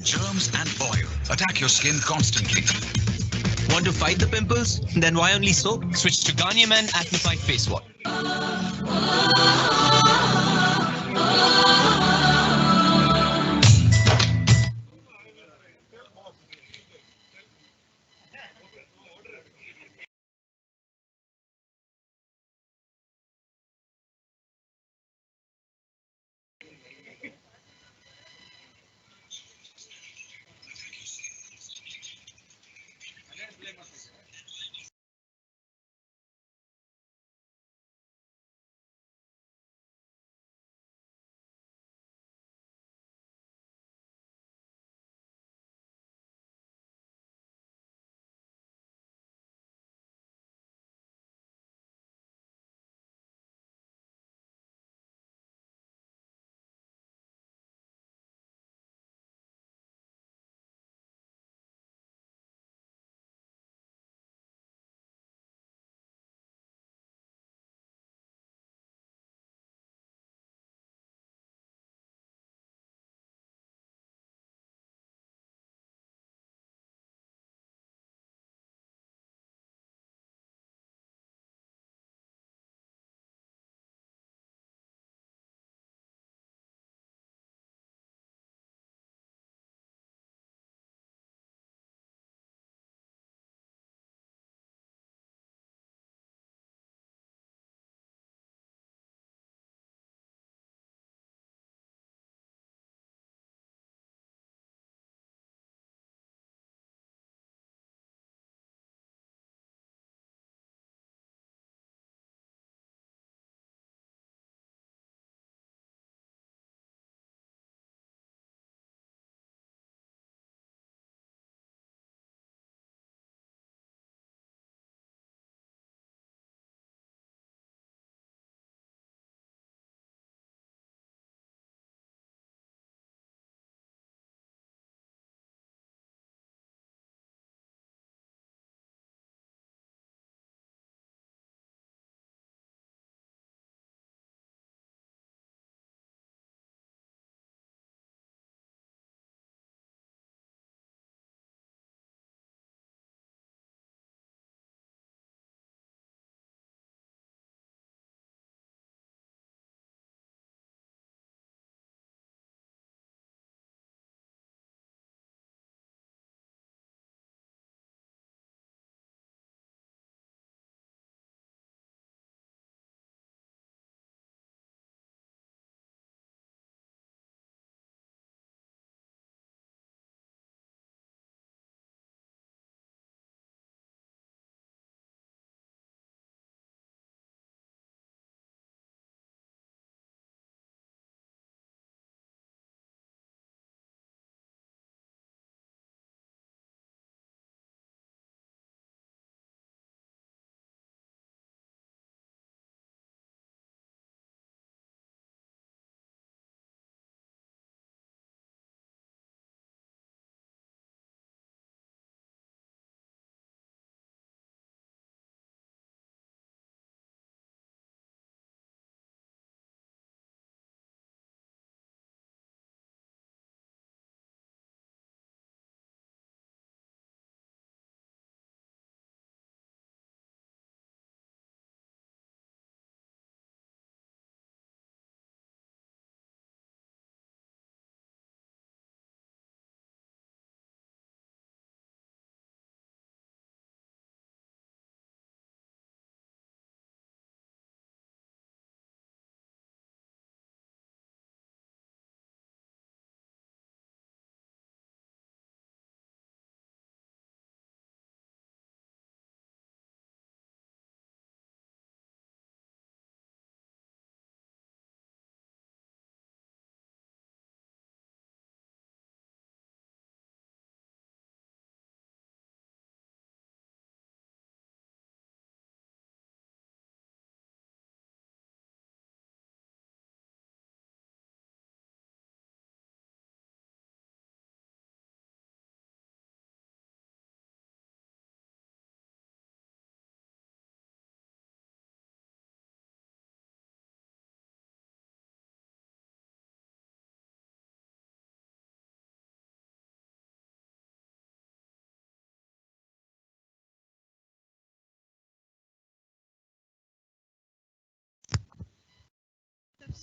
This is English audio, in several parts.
Germs and oil attack your skin constantly. Want to fight the pimples? Then why only soap? Switch to Garnier Men Acne Fight Face Wash.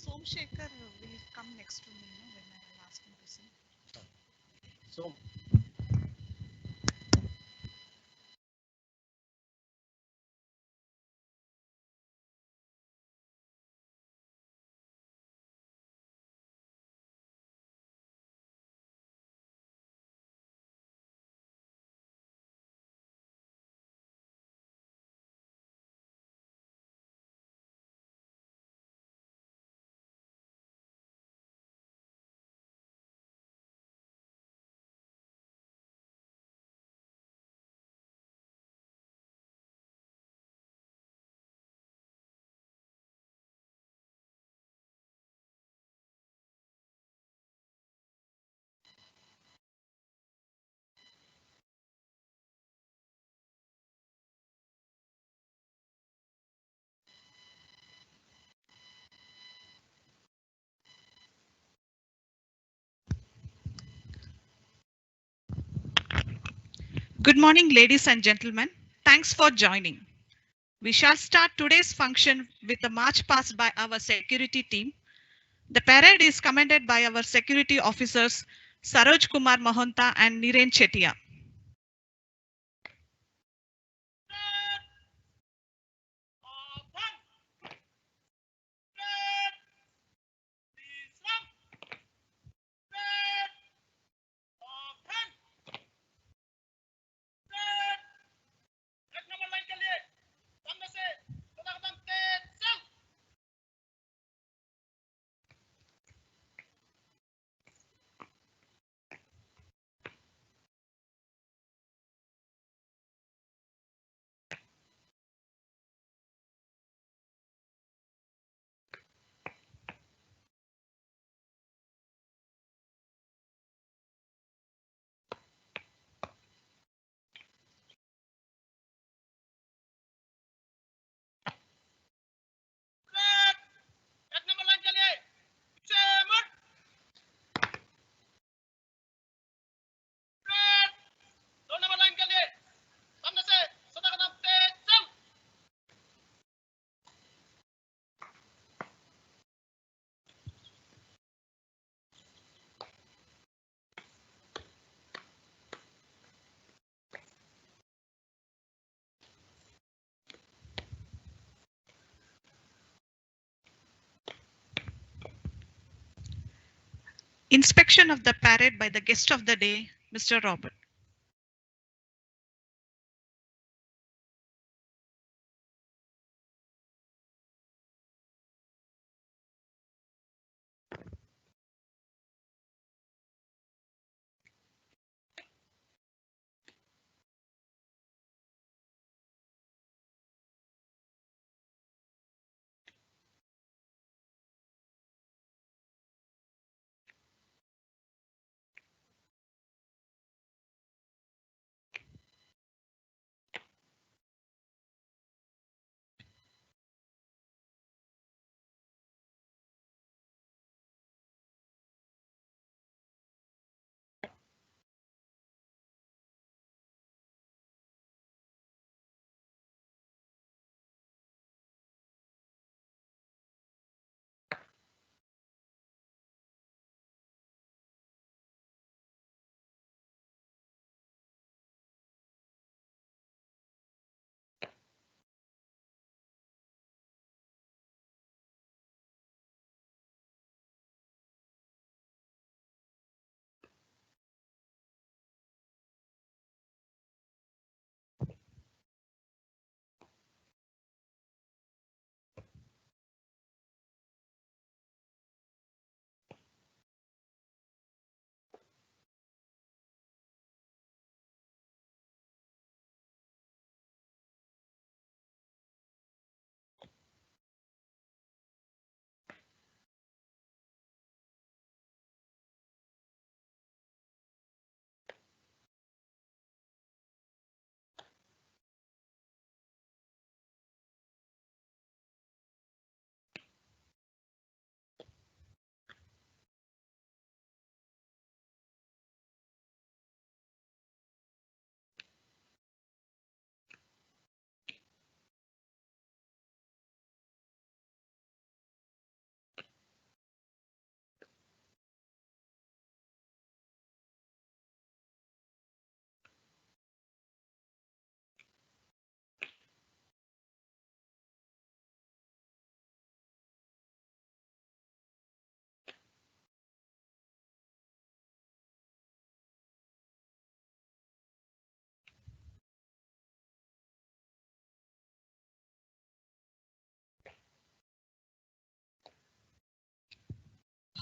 Somshekhar will come next to me, no, when I will ask him to sing. So, Good morning, ladies and gentlemen. Thanks for joining. We shall start today's function with a march past by our security team. The parade is commanded by our security officers Saroj Kumar Mahonta and Niren Chetia. Inspection of the parade by the guest of the day, Mr. Robert.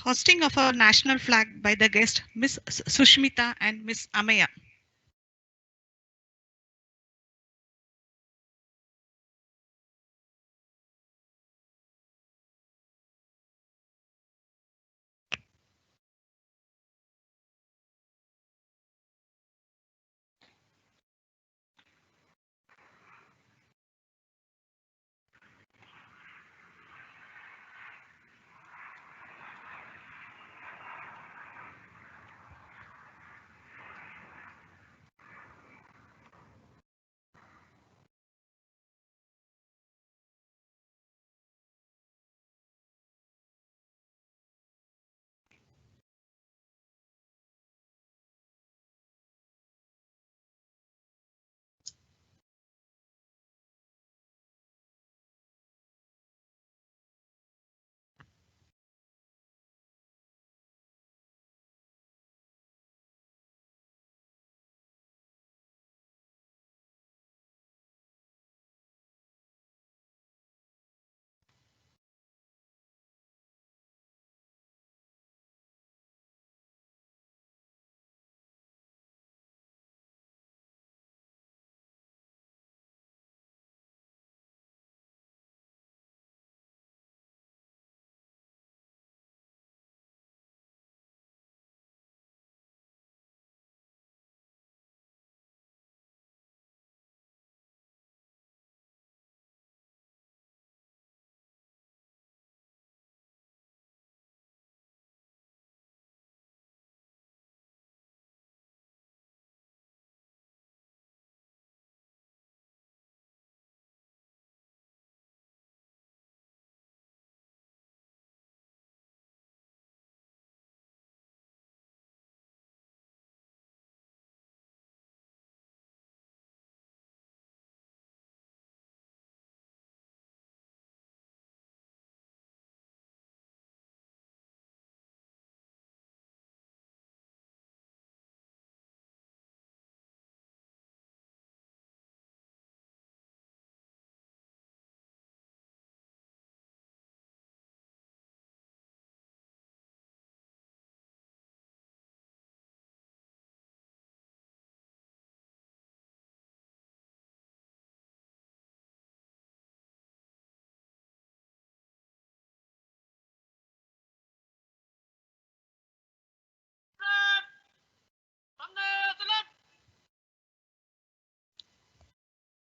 Hosting of our national flag by the guest Miss Sushmita and Miss Amaya.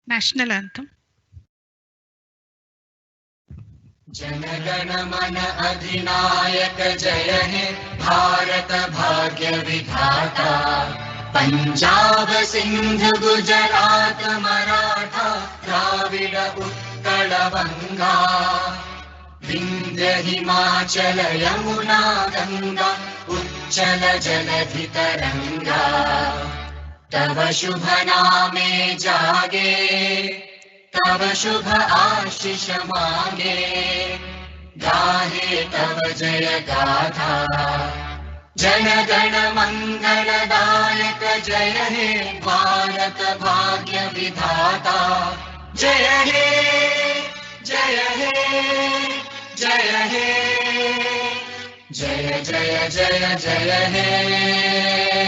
National Anthem. जनगण मन अधिनायक जय हे भारत भाग्य विधाता पंजाब सिंध गुजरात मराठा द्राविड उत्कल बंगा विंध्य हिमाचल यमुना गंगा उच्चल जलधि तरंगा तव शुभ नामे जागे तव शुभ आशीष मांगे गाहे तव जय गाथा जन गण मंगलदायक जय हे भारत भाग्य विधाता जय हे जय हे जय हे जय जय जय जय हे।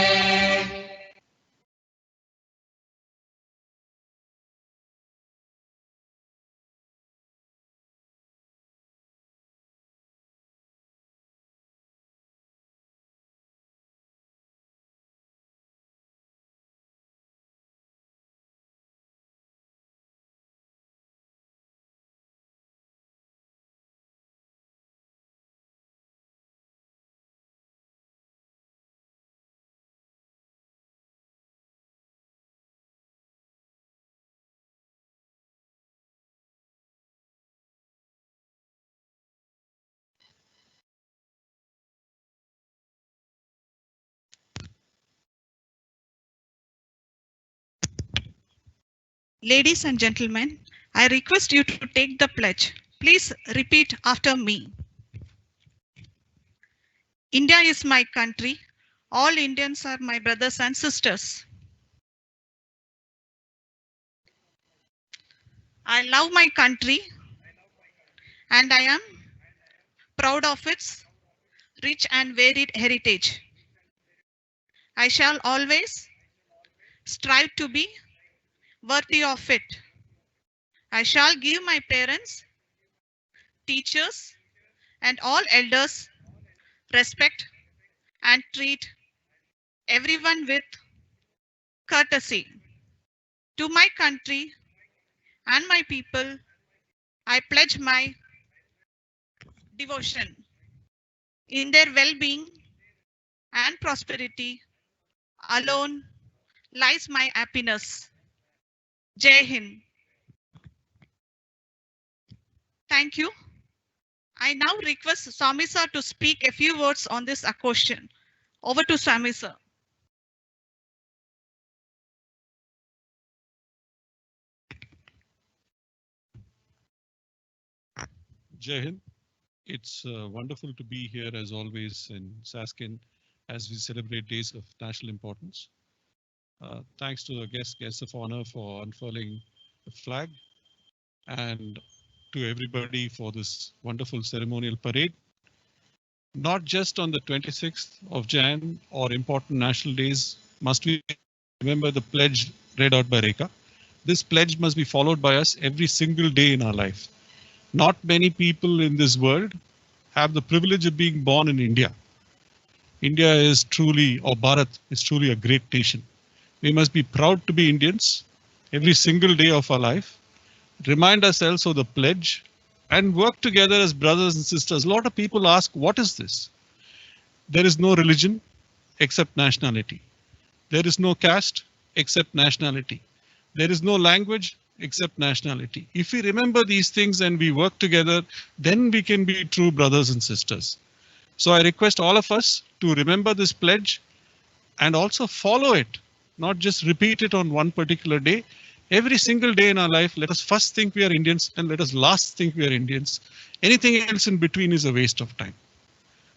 Ladies and gentlemen, I request you to take the pledge. Please repeat after me. India is my country. All Indians are my brothers and sisters. I love my country and I am proud of its rich and varied heritage. I shall always strive to be worthy of it. I shall give my parents, teachers, and all elders respect and treat everyone with courtesy. To my country and my people, I pledge my devotion. In their well-being and prosperity alone lies my happiness. Jai Hind. Thank you. I now request Swami sir to speak a few words on this question. Over to Swami sir. Jai Hind. It's wonderful to be here as always in Saskin as we celebrate days of national importance. Thanks to the guests of honor for unfurling the flag and to everybody for this wonderful ceremonial parade. Not just on the 26th of Jan or important national days must we remember the pledge read out by Rekha. This pledge must be followed by us every single day in our life. Not many people in this world have the privilege of being born in India. India is truly, or Bharat is truly a great nation. We must be proud to be Indians every single day of our life. Remind ourselves of the pledge and work together as brothers and sisters. A lot of people ask, what is this? There is no religion except nationality. There is no caste except nationality. There is no language except nationality. If we remember these things and we work together, then we can be true brothers and sisters. So I request all of us to remember this pledge and also follow it, not just repeat it on one particular day. Every single day in our life, let us first think we are Indians and let us last think we are Indians. Anything else in between is a waste of time.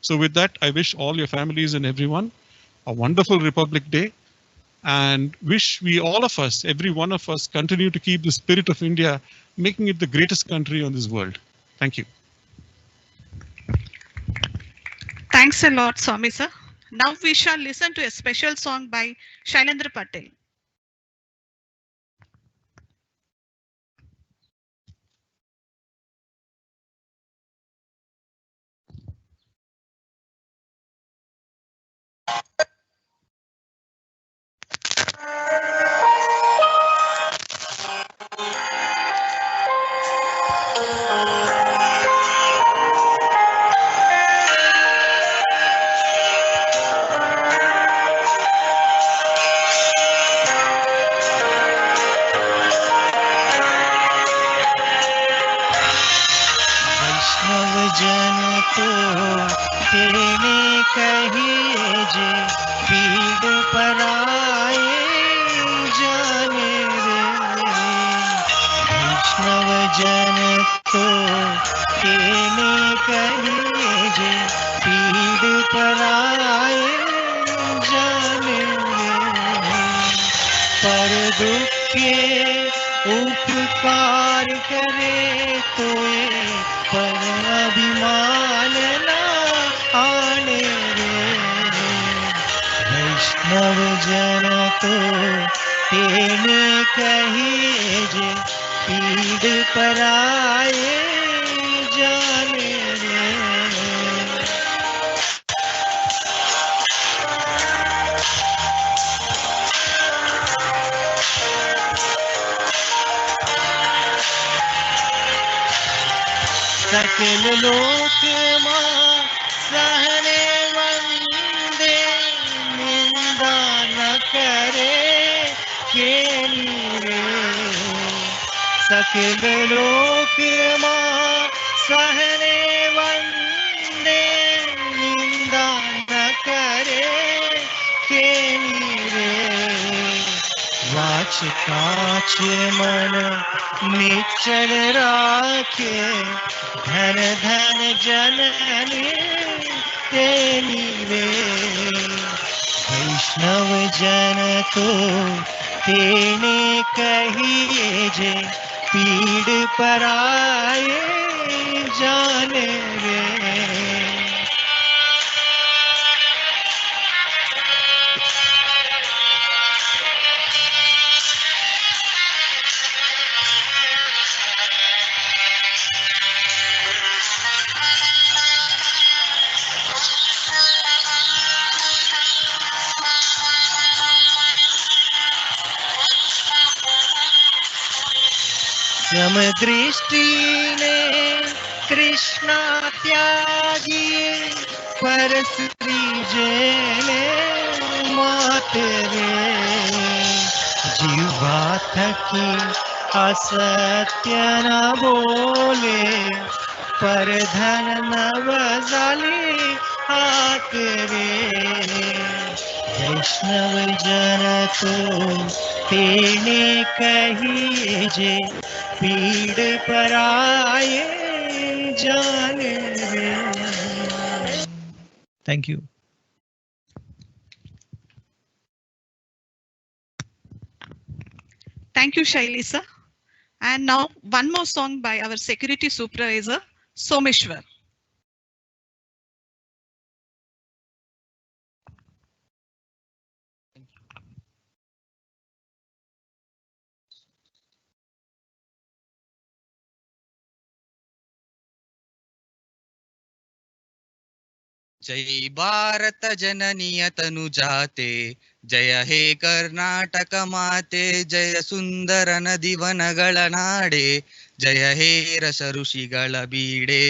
So with that, I wish all your families and everyone a wonderful Republic Day and wish we all of us, every one of us, continue to keep the spirit of India, making it the greatest country on this world. Thank you. Thanks a lot, Swami sir. Now we shall listen to a special song by Shailendra Patel. उपकार करे तोए पर अभिमान ना आने रे वैष्णव जन तो तेने कहिए जे पीड़ पराए जाने रे सकल लोक मां सहने वंदे निंदा न करे केली रे सकल लोक मां सहने वंदे निंदा न करे केली रे वाच काच मन निश्चल राखे धन धन जननी तेनी रे वैष्णव जन तो तेने कहिए जे पीड़ पराए जाने रे यम दृष्टि ने कृष्णा त्यागी पर श्री जेने मात रे जीवा थकी असत्य न बोले पर धन न बजाले हाथ रे वैष्णव जन तो तेने कहिए जे पीड़ पराये जान रे। Thank you. Thank you, Shailisa. And now one more song by our security supervisor, Someshwar. जय भारत जननीय तनु जाते, जय हे कर्नाटक माते, जय सुंदर नदी वनಗಳ ನಾಡೆ, ಜಯ ಹೇ ರಸ ಋಷಿಗಳ ಬೀಡೆ,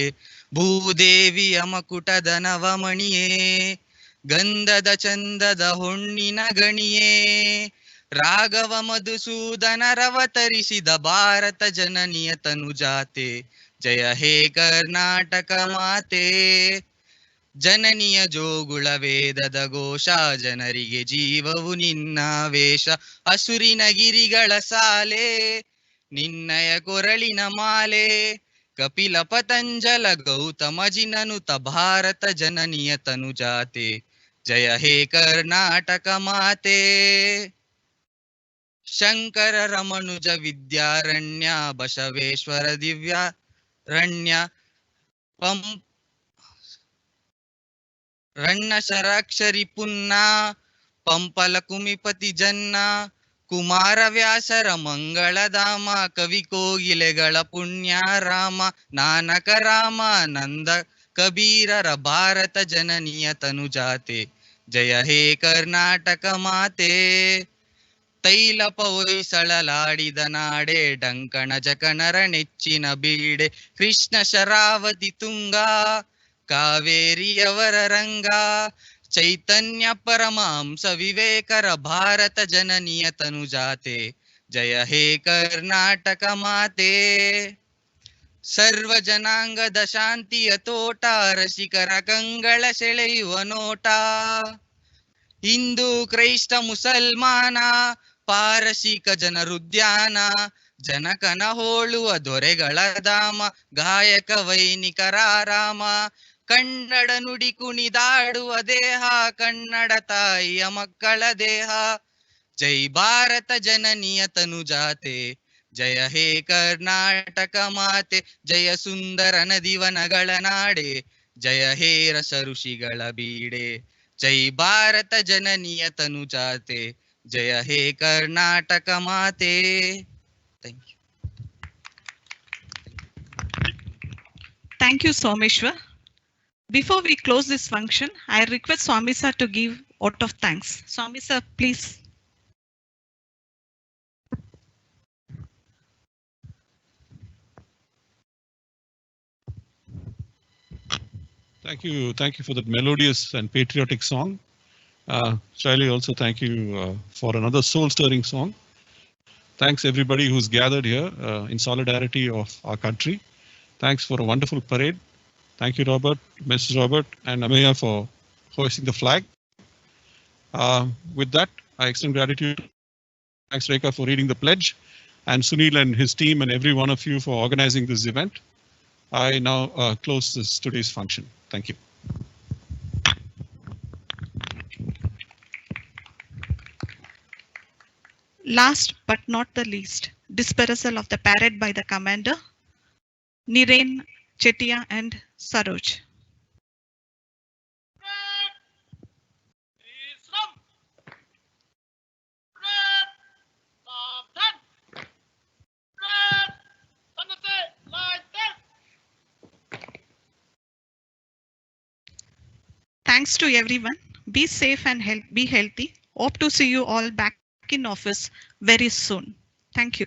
ಭೂದೇವಿಯ ಮಕುಟದ ನವಮಣಿಯೇ, ಗಂಧದ ಚಂದದ ಹೊಣ್ಣಿನ ಗಣಿಯೇ, ರಾಘವ ಮಧುಸೂದನರವತರಿಸಿದ ಭಾರತ ಜನನಿಯ ತನು ಜಾತೆ, ಜಯ ಹೇ ಕರ್ನಾಟಕ ಮಾತೆ. ಜನನಿಯ ಜೋಗುಳ ವೇದದ ಘೋಷ, ಜನರಿಗೆ ಜೀವವು ನಿನ್ನ ವೇಷ, ಹಸುರಿನ ಗಿರಿಗಳ ಸಾಲೆ ನಿನ್ನಯ ಕೊರಳಿನ ಮಾಲೆ, ಕಪಿಲ ಪತಂಜಲ ಗೌತಮ ಜಿನನುತ ಭಾರತ ಜನನಿಯ ತನು ಜಾತೆ, ಜಯ ಹೇ ಕರ್ನಾಟಕ ಮಾತೆ. ಶಂಕರ ರಮಣುಜ ವಿದ್ಯಾರಣ್ಯ, ಬಸವೇಶ್ವರ ದಿವ್ಯಾರಣ್ಯ, ರಣ್ಣ ಶರಾಕ್ಷರಿ ಪುನ್ನ, ಪಂಪಲ ಕುಮಿಪತಿ ಜನ್ನ, ಕುಮಾರ ವ್ಯಾಸರ ಮಂಗಳಧಾಮ, ಕವಿ ಕೋಗಿಲೆಗಳ ಪುಣ್ಯ ರಾಮ, ನಾನಕ ರಾಮ ನಂದ ಕಬೀರರ ಭಾರತ ಜನನಿಯ ತನು ಜಾತೆ, ಜಯ ಹೇ ಕರ್ನಾಟಕ ಮಾತೆ. ತೈಲಪ ಹೊಯ್ಸಳಲಾಡಿದ ನಾಡೆ, ಡಂಕಣ ಜಕಣರ ನೆಚ್ಚಿನ ಬೀಡೆ, ಕೃಷ್ಣ ಶರಾವತಿ ತುಂಗ, ಕಾವೇರಿಯವರ ರಂಗ, ಚೈತನ್ಯ ಪರಮಹಂಸ ವಿವೇಕರ ಭಾರತ ಜನನಿಯ ತನು ಜಾತೆ, ಜಯ ಹೇ ಕರ್ನಾಟಕ ಮಾತೆ. ಸರ್ವ ಜನಾಂಗದ ಶಾಂತಿಯ ತೋಟ, ರಸಿಕರ ಕಂಗಳ ಸೆಳೆಯುವ ನೋಟ, ಹಿಂದೂ ಕ್ರೈಸ್ತ ಮುಸಲ್ಮಾನ ಪಾರಸಿಕ ಜನರುದ್ಯಾನ, ಜನಕನ ಹೋಳುವ ದೊರೆಗಳ ಧಾಮ, ಗಾಯಕ ವೈನಿಕರ ರಾಮ, ಕನ್ನಡ ನುಡಿ ಕುಣಿದಾಡುವ ದೇಹ, ಕನ್ನಡ ತಾಯಿಯ ಮಕ್ಕಳ ದೇಹ, ಜೈ ಭಾರತ ಜನನಿಯ ತನು ಜಾತೆ, ಜಯ ಹೇ ಕರ್ನಾಟಕ ಮಾತೆ. ಜಯ ಸುಂದರ ನದಿವನಗಳ ನಾಡೆ, ಜಯ ಹೇ ರಸ ಋಷಿಗಳ ಬೀಡೆ, ಜೈ ಭಾರತ ಜನನಿಯ ತನು ಜಾತೆ, ಜಯ ಹೇ ಕರ್ನಾಟಕ ಮಾತೆ. Thank you. Thank you, Someshwar. Before we close this function, I request Swami Sir to give vote of thanks. Swami Sir, please. Thank you for that melodious and patriotic song. Shaili, also thank you for another soul-stirring song. Thanks everybody who's gathered here in solidarity of our country. Thanks for a wonderful parade. Thank you, Robert, Mrs. Robert, and Ameya for hoisting the flag. With that, I extend gratitude. Thanks, Rekha, for reading the pledge, and Sunil and his team and every one of you for organizing this event. I now close today's function. Thank you. Last but not the least, dispersal of the parade by the commander, Niren, Chetia and Saroj. Thanks to everyone. Be safe and be healthy. Hope to see you all back in office very soon. Thank you.